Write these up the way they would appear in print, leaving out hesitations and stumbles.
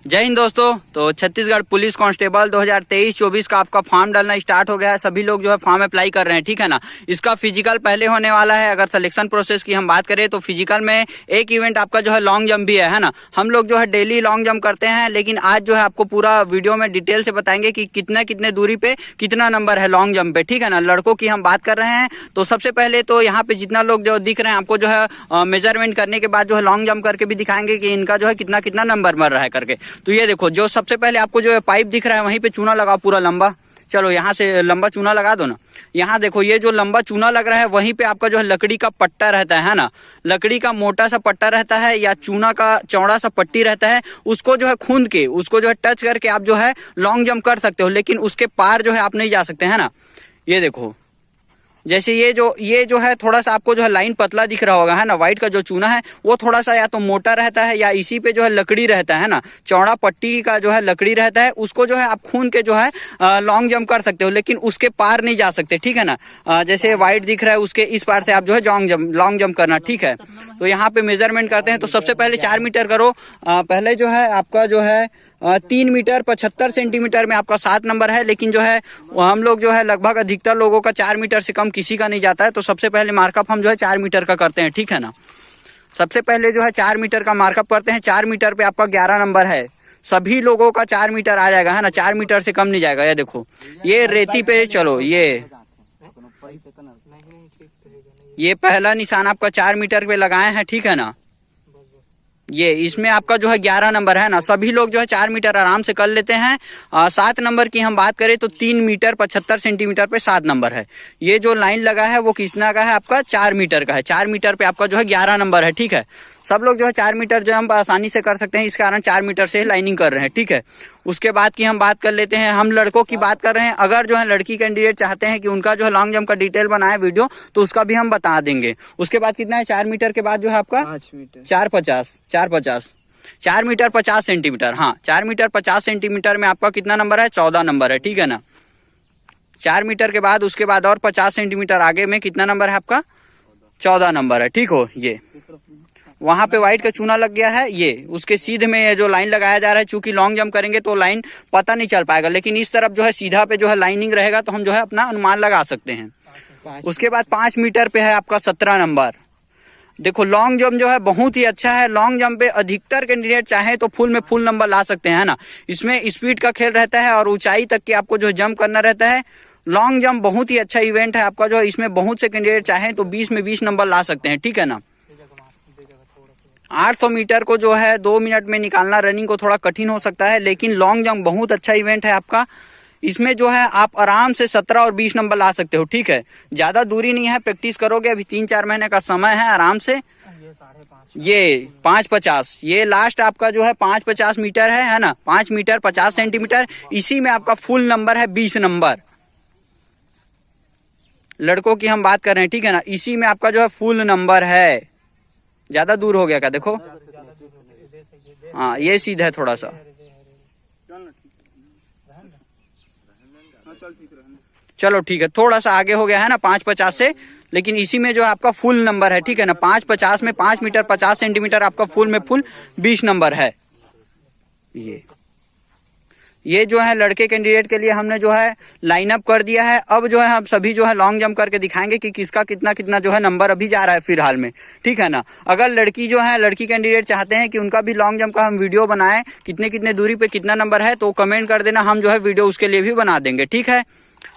जय हिंद दोस्तों। तो छत्तीसगढ़ पुलिस कांस्टेबल 2023-24 का आपका फॉर्म डालना स्टार्ट हो गया है। सभी लोग जो है फॉर्म अप्लाई कर रहे हैं, ठीक है ना। इसका फिजिकल पहले होने वाला है। अगर सिलेक्शन प्रोसेस की हम बात करें तो फिजिकल में एक इवेंट आपका जो है लॉन्ग जंप भी है ना। हम लोग जो है डेली लॉन्ग जंप करते हैं, लेकिन आज जो है आपको पूरा वीडियो में डिटेल से बताएंगे कि कितने दूरी पे कितना नंबर है लॉन्ग जंप पे, ठीक है ना। लड़कों की हम बात कर रहे हैं तो सबसे पहले तो यहाँ पे जितना लोग जो दिख रहे हैं आपको जो है मेजरमेंट करने के बाद जो है लॉन्ग जंप करके भी दिखाएंगे कि इनका जो है कितना नंबर मर रहा है करके। तो ये देखो, जो सबसे पहले आपको जो है पाइप दिख रहा है वहीं पे चूना लगाओ पूरा लंबा। चलो यहाँ से लंबा चूना लगा दो ना। यहाँ देखो, ये जो लंबा चूना लग रहा है वहीं पे आपका जो है लकड़ी का पट्टा रहता है ना। लकड़ी का मोटा सा पट्टा रहता है या चूना का चौड़ा सा पट्टी रहता है, उसको जो है खूंद के उसको जो है टच करके आप जो है लॉन्ग जंप कर सकते हो, लेकिन उसके पार जो है आप नहीं जा सकते, है ना। ये देखो, जैसे ये जो है थोड़ा सा आपको जो है लाइन पतला दिख रहा होगा, है ना। व्हाइट का जो चूना है वो थोड़ा सा या तो मोटा रहता है या इसी पे जो है लकड़ी रहता है ना। चौड़ा पट्टी का जो है लकड़ी रहता है, उसको जो है आप खून के जो है लॉन्ग जंप कर सकते हो, लेकिन उसके पार नहीं जा सकते, ठीक है ना। जैसे व्हाइट दिख रहा है उसके इस पार से आप जो है लॉन्ग जंप करना, ठीक है। तो यहाँ पे मेजरमेंट करते हैं। तो सबसे पहले 4 मीटर करो। पहले जो है आपका जो है 3 मीटर 75 सेंटीमीटर में आपका 7 नंबर है, लेकिन जो है हम लोग जो है लगभग अधिकतर लोगों का 4 मीटर से कम किसी का नहीं जाता है। तो सबसे पहले मार्कअप हम जो है 4 मीटर का करते हैं, ठीक है ना। सबसे पहले जो है 4 मीटर का मार्कअप करते हैं। 4 मीटर पे आपका 11 नंबर है। सभी लोगों का 4 मीटर आ जाएगा, है ना। 4 मीटर से कम नहीं जाएगा। ये देखो, ये रेती पे, चलो ये पहला निशान आपका 4 मीटर पे लगाए हैं, ठीक है ना। ये इसमें आपका जो है 11 नंबर है ना। सभी लोग जो है 4 मीटर आराम से कर लेते हैं। 7 नंबर की हम बात करें तो 3 मीटर 75 सेंटीमीटर पे 7 नंबर है। ये जो लाइन लगा है वो कितना का है आपका 4 मीटर का है। 4 मीटर पे आपका जो है 11 नंबर है, ठीक है। सब लोग जो है 4 मीटर जंप आसानी से कर सकते हैं, इस कारण 4 मीटर से लाइनिंग कर रहे हैं, ठीक है। उसके बाद की हम बात कर लेते हैं। हम लड़कों की बात कर रहे हैं। अगर जो है लड़की कैंडिडेट चाहते हैं कि उनका जो है लॉन्ग जंप का डिटेल बनाए वीडियो, तो उसका भी हम बता देंगे। उसके बाद कितना है 4 मीटर के बाद जो है आपका 5 मीटर 4 मीटर 50 सेंटीमीटर। हाँ, 4 मीटर 50 सेंटीमीटर में आपका कितना नंबर है 14 नंबर है, ठीक है ना। 4 मीटर के बाद उसके बाद और 50 सेंटीमीटर आगे में कितना नंबर है आपका 14 नंबर है, ठीक हो। ये वहां पे व्हाइट का चूना लग गया है। ये उसके सीधे में ये जो लाइन लगाया जा रहा है, चूंकि लॉन्ग जंप करेंगे तो लाइन पता नहीं चल पाएगा, लेकिन इस तरफ जो है सीधा पे जो है लाइनिंग रहेगा तो हम जो है अपना अनुमान लगा सकते हैं। उसके बाद 5 मीटर पे है आपका 17 नंबर। देखो, लॉन्ग जंप जो है बहुत ही अच्छा है। लॉन्ग जंप पे अधिकतर कैंडिडेट चाहे तो फुल में फुल नंबर ला सकते हैं, ना। इसमें स्पीड का खेल रहता है और ऊंचाई तक के आपको जो जंप करना रहता है। लॉन्ग जंप बहुत ही अच्छा इवेंट है आपका, जो इसमें बहुत से कैंडिडेट चाहे तो 20 में 20 नंबर ला सकते हैं, ठीक है ना। 800 मीटर को जो है 2 मिनट में निकालना रनिंग को थोड़ा कठिन हो सकता है, लेकिन लॉन्ग जंप बहुत अच्छा इवेंट है आपका। इसमें जो है आप आराम से 17 और 20 नंबर ला सकते हो, ठीक है। ज्यादा दूरी नहीं है, प्रैक्टिस करोगे, अभी 3-4 महीने का समय है, आराम से। ये 550, ये लास्ट आपका जो है 550 मीटर है ना। 5 मीटर 50 सेंटीमीटर, इसी में आपका फुल नंबर है 20 नंबर। लड़कों की हम बात कर रहे हैं, ठीक है ना। इसी में आपका जो है फुल नंबर है। ज्यादा दूर हो गया क्या, देखो। हाँ, ये सीधा है थोड़ा सा। चलो ठीक है, थोड़ा सा आगे हो गया है ना 550 से, लेकिन इसी में जो है आपका फुल नंबर है, ठीक है ना। 550 में 5 मीटर 50 सेंटीमीटर आपका फुल में फुल 20 नंबर है। ये जो है लड़के कैंडिडेट के लिए हमने जो है लाइन अप कर दिया है। अब जो है हम सभी जो है लॉन्ग जंप करके दिखाएंगे कि किसका कितना जो है नंबर अभी जा रहा है फिलहाल में, ठीक है ना। अगर लड़की कैंडिडेट चाहते हैं कि उनका भी लॉन्ग जंप का हम वीडियो बनाएं, कितने दूरी पे कितना नंबर है, तो कमेंट कर देना, हम जो है वीडियो उसके लिए भी बना देंगे, ठीक है।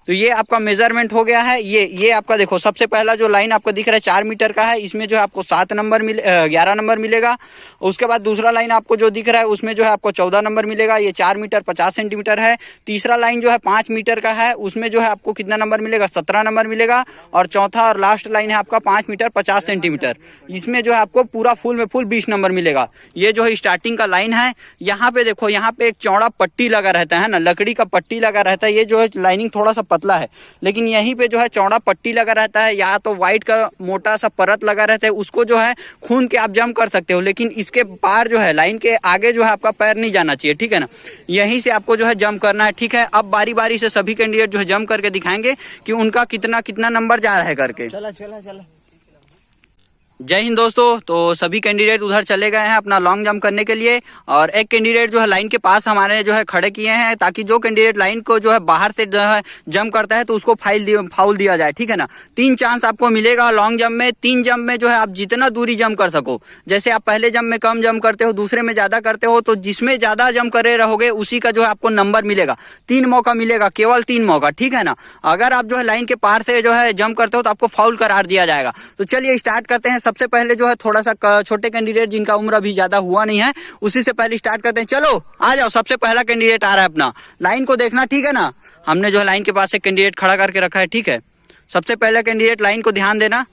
तो ये आपका मेजरमेंट हो गया है। ये आपका देखो, सबसे पहला जो लाइन आपको दिख रहा है 4 मीटर का है, इसमें जो है आपको 11 नंबर मिलेगा। उसके बाद दूसरा लाइन आपको जो दिख रहा है उसमें जो है आपको 14 नंबर मिलेगा। ये 4 मीटर 50 सेंटीमीटर है। तीसरा लाइन जो है 5 मीटर का है, उसमें जो है आपको कितना नंबर मिलेगा 17 नंबर मिलेगा। और चौथा और लास्ट लाइन है आपका 5 मीटर 50 सेंटीमीटर, इसमें जो है आपको पूरा फुल में फुल 20 नंबर मिलेगा। ये जो है स्टार्टिंग का लाइन है। यहाँ पे देखो, यहाँ पे एक चौड़ा पट्टी लगा रहता है ना, लकड़ी का पट्टी लगा रहता है। ये जो है लाइनिंग थोड़ा सा पतला है, लेकिन यहीं पे जो है चौड़ा पट्टी लगा रहता है, या तो व्हाइट का मोटा सा परत लगा रहता है, उसको जो है खून के आप जंप कर सकते हो, लेकिन इसके पार जो है लाइन के आगे जो है आपका पैर नहीं जाना चाहिए, ठीक है ना। यहीं से आपको जो है जंप करना है, ठीक है। अब बारी बारी से सभी कैंडिडेट जो है जंप करके दिखाएंगे कि उनका कितना नंबर जा रहा है करके। जय हिंद दोस्तों। तो सभी कैंडिडेट उधर चले गए हैं अपना लॉन्ग जंप करने के लिए, और एक कैंडिडेट जो है लाइन के पास हमारे जो है खड़े किए हैं, ताकि जो कैंडिडेट लाइन को जो है बाहर से जो है जंप करता है तो उसको फाउल दिया जाए, ठीक है ना। 3 चांस आपको मिलेगा लॉन्ग जंप में। 3 जंप में जो है आप जितना दूरी जंप कर सको, जैसे आप पहले जंप में कम जंप करते हो, दूसरे में ज्यादा करते हो, तो जिसमें ज्यादा जंप करे रहोगे उसी का जो है आपको नंबर मिलेगा। 3 मौका मिलेगा, केवल 3 मौका, ठीक है ना। अगर आप जो है लाइन के पार से जो है जंप करते हो तो आपको फाउल करार दिया जाएगा। तो चलिए स्टार्ट करते हैं। सबसे पहले जो है थोड़ा सा छोटे कैंडिडेट जिनका उम्र अभी ज्यादा हुआ नहीं है, उसी से पहले स्टार्ट करते हैं। चलो आ जाओ, सबसे पहला कैंडिडेट आ रहा है अपना। लाइन को देखना, ठीक है ना। हमने जो है लाइन के पास एक कैंडिडेट खड़ा करके रखा है, ठीक है। सबसे पहला कैंडिडेट, लाइन को ध्यान देना।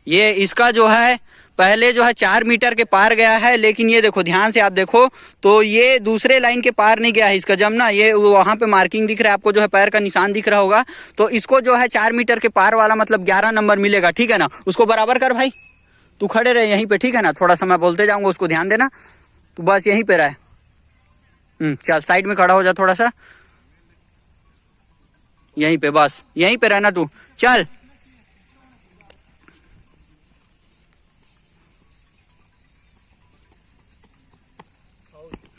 ये इसका जो है पहले जो है 4 मीटर के पार गया है, लेकिन ये देखो ध्यान से आप देखो तो ये दूसरे लाइन के पार नहीं गया है इसका जम ना। ये वहां पे मार्किंग दिख रहा है आपको, जो है पैर का निशान दिख रहा होगा। तो इसको जो है 4 मीटर के पार वाला मतलब 11 नंबर मिलेगा, ठीक है ना। उसको बराबर कर भाई, तू खड़े रहे यहीं पे, ठीक है ना। थोड़ा सा मैं बोलते जाऊंगा, उसको ध्यान देना। तू बस यहीं पे रहे। चल साइड में खड़ा हो जा, थोड़ा सा यहीं पे, बस यहीं पे रहना तू। चल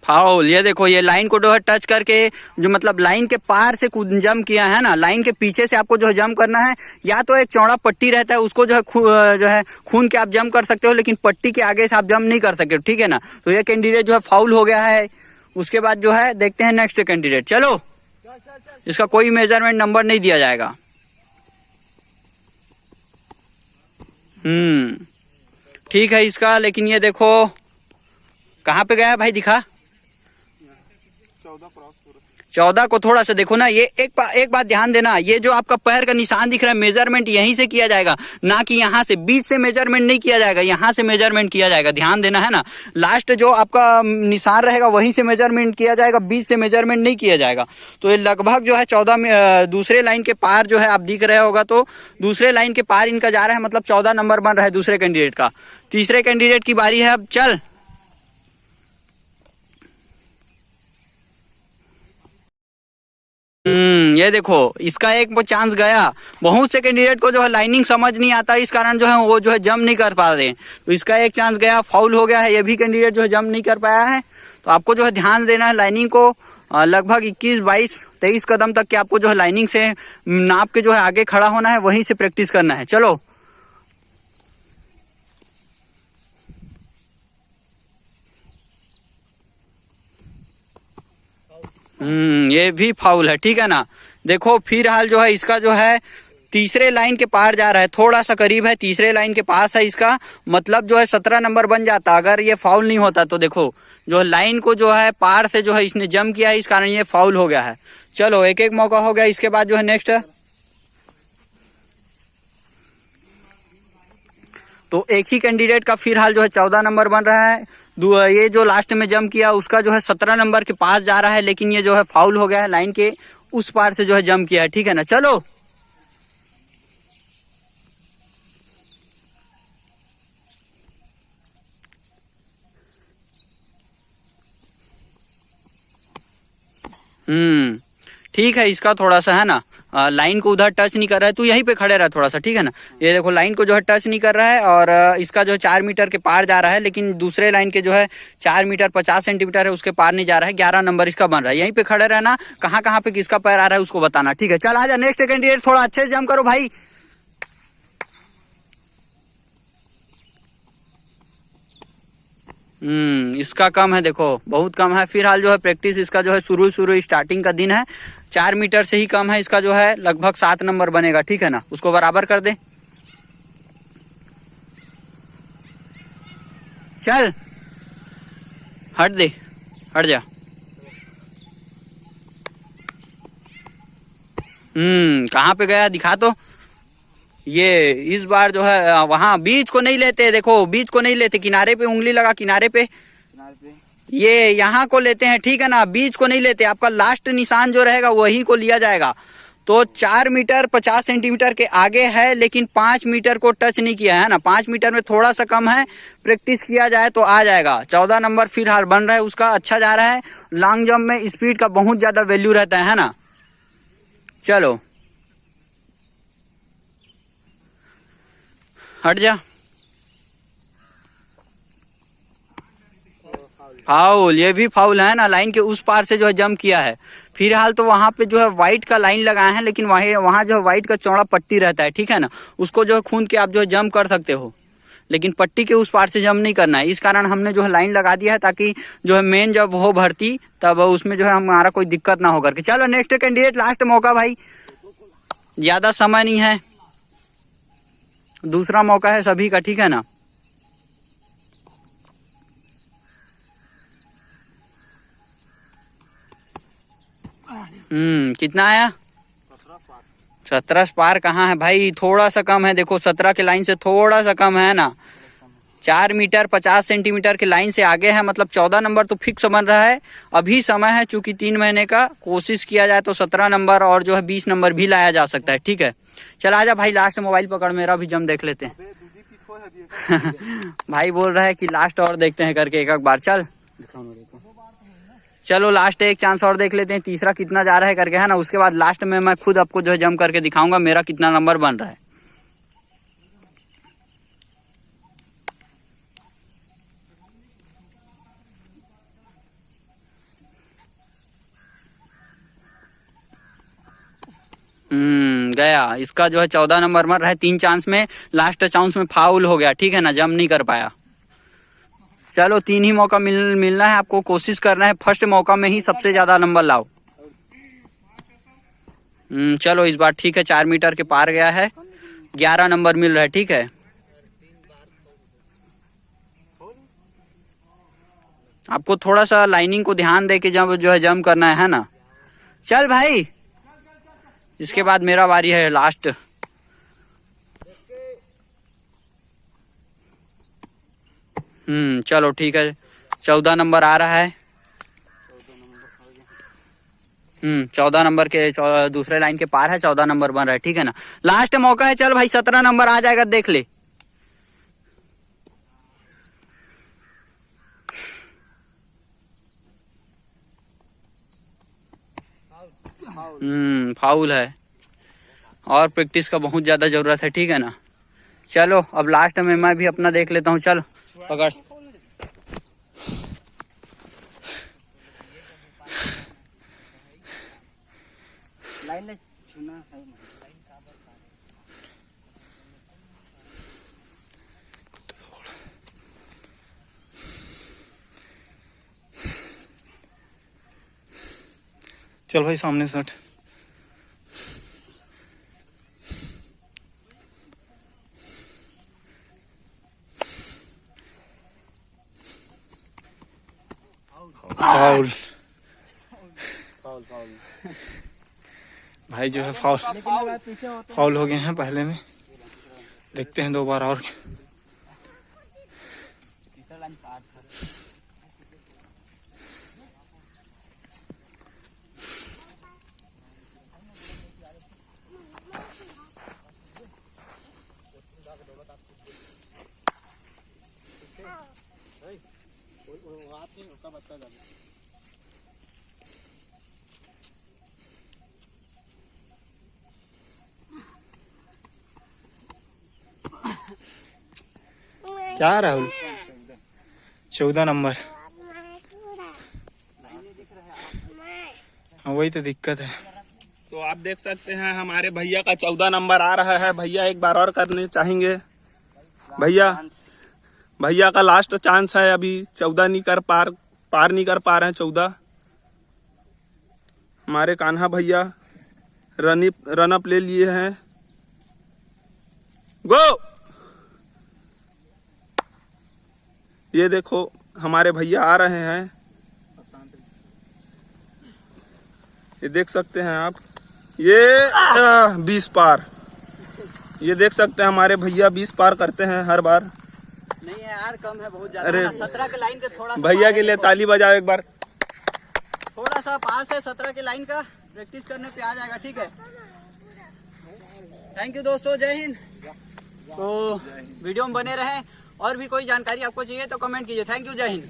फाउल। ये देखो, ये लाइन को जो है टच करके, जो मतलब लाइन के पार से जंप किया है ना। लाइन के पीछे से आपको जो है जंप करना है, या तो एक चौड़ा पट्टी रहता है उसको जो है खून के आप जंप कर सकते हो, लेकिन पट्टी के आगे से आप जंप नहीं कर सकते, ठीक है ना। तो ये कैंडिडेट जो है फाउल हो गया है। उसके बाद जो है देखते हैं नेक्स्ट कैंडिडेट। चलो, इसका कोई मेजरमेंट नंबर नहीं दिया जाएगा। ठीक है इसका, लेकिन ये देखो कहाँ पे गया है भाई, दिखा। 14 को थोड़ा सा देखो ना। ये एक बात ध्यान देना, ये जो आपका पैर का निशान दिख रहा है, मेजरमेंट यहीं से किया जाएगा, ना कि यहाँ से। बीच से मेजरमेंट नहीं किया जाएगा, यहाँ से मेजरमेंट किया जाएगा, ध्यान देना है ना। लास्ट जो आपका निशान रहेगा वहीं से मेजरमेंट किया जाएगा, बीच से मेजरमेंट नहीं किया जाएगा। तो ये लगभग जो है 14 में दूसरे लाइन के पार जो है आप दिख रहे होगा, तो दूसरे लाइन के पार इनका जा रहा है, मतलब 14 नंबर बन रहा है दूसरे कैंडिडेट का। तीसरे कैंडिडेट की बारी है अब। चल ये देखो, इसका एक चांस गया। बहुत से कैंडिडेट को जो है लाइनिंग समझ नहीं आता, इस कारण जो है वो जो है जंप नहीं कर पा रहे। तो इसका एक चांस गया, फाउल हो गया है। ये भी कैंडिडेट जो है जंप नहीं कर पाया है। तो आपको जो है ध्यान देना है लाइनिंग को। लगभग 21, 22, 23 कदम तक के आपको जो है लाइनिंग से नाप के जो है आगे खड़ा होना है, वहीं से प्रैक्टिस करना है। चलो ये भी फाउल है, ठीक है ना। देखो फिर हाल जो है इसका जो है तीसरे लाइन के पार जा रहा है, थोड़ा सा करीब है, तीसरे लाइन के पास है इसका, मतलब जो है 17 नंबर बन जाता अगर ये फाउल नहीं होता। तो देखो जो लाइन को जो है पार से जो है इसने जंप किया है, इस कारण ये फाउल हो गया है। चलो एक एक मौका हो गया। इसके बाद जो है नेक्स्ट है, तो एक ही कैंडिडेट का फिलहाल जो है 14 नंबर बन रहा है। ये जो लास्ट में जंप किया उसका जो है 17 नंबर के पास जा रहा है, लेकिन ये जो है फाउल हो गया है, लाइन के उस पार से जो है जंप किया है, ठीक है ना। चलो ठीक है, इसका थोड़ा सा है ना लाइन को उधर टच नहीं कर रहा है। तू यहीं पे खड़े रहा थोड़ा सा, ठीक है ना। ये देखो लाइन को जो है टच नहीं कर रहा है, और इसका जो है 4 मीटर के पार जा रहा है, लेकिन दूसरे लाइन के जो है 4 मीटर 50 सेंटीमीटर है, उसके पार नहीं जा रहा है। 11 नंबर इसका बन रहा है। यहीं पे खड़े रहना, कहाँ पे किसका पैर आ रहा है उसको बताना, ठीक है। चल आजा नेक्स्ट कैंडिडेट, थोड़ा अच्छे से जंप करो भाई। इसका कम है, देखो बहुत कम है। फिलहाल जो है प्रैक्टिस इसका जो है शुरू स्टार्टिंग का दिन है। 4 मीटर से ही कम है इसका जो है, लगभग 7 नंबर बनेगा, ठीक है ना। उसको बराबर कर दे। चल हट दे, हट जा। कहाँ पे गया दिखा तो। ये इस बार जो है वहां बीच को नहीं लेते, देखो बीच को नहीं लेते, किनारे पे उंगली लगा, किनारे पे ये यहाँ को लेते हैं, ठीक है ना। बीच को नहीं लेते, आपका लास्ट निशान जो रहेगा वही को लिया जाएगा। तो 4 मीटर 50 सेंटीमीटर के आगे है, लेकिन 5 मीटर को टच नहीं किया है ना। 5 मीटर में थोड़ा सा कम है, प्रैक्टिस किया जाए तो आ जाएगा। 14 नंबर फिलहाल बन रहा है उसका, अच्छा जा रहा है। लॉन्ग जंप में स्पीड का बहुत ज्यादा वैल्यू रहता है ना। चलो हट जा। फाउल, ये भी फाउल है ना, लाइन के उस पार से जो है जंप किया है। फिलहाल तो वहां पे जो है व्हाइट का लाइन लगाए हैं, लेकिन वहां जो है व्हाइट का चौड़ा पट्टी रहता है, ठीक है ना, उसको जो है खूंद के आप जो है जंप कर सकते हो, लेकिन पट्टी के उस पार से जंप नहीं करना है। इस कारण हमने जो है लाइन लगा दिया है, ताकि जो है मेन जब हो भर्ती तब उसमें जो है हमारा कोई दिक्कत ना हो करके। चलो नेक्स्ट कैंडिडेट, लास्ट मौका भाई, ज्यादा समय नहीं है, दूसरा मौका है सभी का, ठीक है ना। कितना आया? 17 पार कहाँ है भाई, थोड़ा सा कम है। देखो 17 के लाइन से थोड़ा सा कम है ना, 4 मीटर 50 सेंटीमीटर के लाइन से आगे है, मतलब 14 नंबर तो फिक्स बन रहा है। अभी समय है चूंकि 3 महीने का, कोशिश किया जाए तो 17 नंबर और जो है 20 नंबर भी लाया जा सकता है, ठीक है। चल आजा भाई, लास्ट मोबाइल पकड़, मेरा भी जम देख लेते हैं। भाई बोल रहा है कि लास्ट और देखते हैं करके एक बार। चलो लास्ट एक चांस और देख लेते हैं, तीसरा कितना जा रहा है करके, है ना। उसके बाद लास्ट में मैं खुद आपको जो है जम करके दिखाऊंगा मेरा कितना नंबर बन रहा है। गया, इसका जो है 14 नंबर मर रहा है। 3 चांस में लास्ट चांस में फाउल हो गया, ठीक है ना, जम नहीं कर पाया। चलो 3 ही मौका मिलना है आपको, कोशिश करना है फर्स्ट मौका में ही सबसे ज्यादा नंबर लाओ। चलो इस बार ठीक है, 4 मीटर के पार गया है, 11 नंबर मिल रहा है, ठीक है। आपको थोड़ा सा लाइनिंग को ध्यान दे के जब जो है जंप करना है ना। चल भाई, इसके बाद मेरा बारी है लास्ट। चलो ठीक है, 14 नंबर आ रहा है। 14 नंबर के दूसरे लाइन के पार है, 14 नंबर बन रहा है, ठीक है ना। लास्ट मौका है, चल भाई 17 नंबर आ जाएगा, देख ले। फाउल है, और प्रैक्टिस का बहुत ज्यादा जरूरत है, ठीक है ना। चलो अब लास्ट में मैं भी अपना देख लेता हूँ। चलो पकड़, लाइन छूना है। चल भाई सामने से हट। फाउल भाई जो है फाउल हो गए हैं पहले में, देखते हैं 2 बार और। क्या राहुल, 14 नंबर। हाँ वही तो दिक्कत है। तो आप देख सकते हैं हमारे भैया का 14 नंबर आ रहा है। भैया एक बार और करने चाहेंगे। भैया का लास्ट चांस है, अभी 14 नहीं कर पार नहीं कर पा रहे हैं 14। हमारे कान्हा भैया रन अप ले लिए हैं। गो, ये देखो हमारे भैया आ रहे हैं, ये देख सकते हैं आप, ये 20 पार, ये देख सकते हैं हमारे भैया 20 पार करते हैं हर बार। नहीं है यार, कम है बहुत ज्यादा। अरे 17 के लाइन के थोड़ा भैया के लिए ताली बजाओ एक बार। थोड़ा सा पास है 17 के लाइन का। प्रैक्टिस करने पे आ जाएगा, ठीक है। थैंक यू दोस्तों, जय हिंद। तो वीडियो में बने रहें, और भी कोई जानकारी आपको चाहिए तो कमेंट कीजिए। थैंक यू, जय हिंद।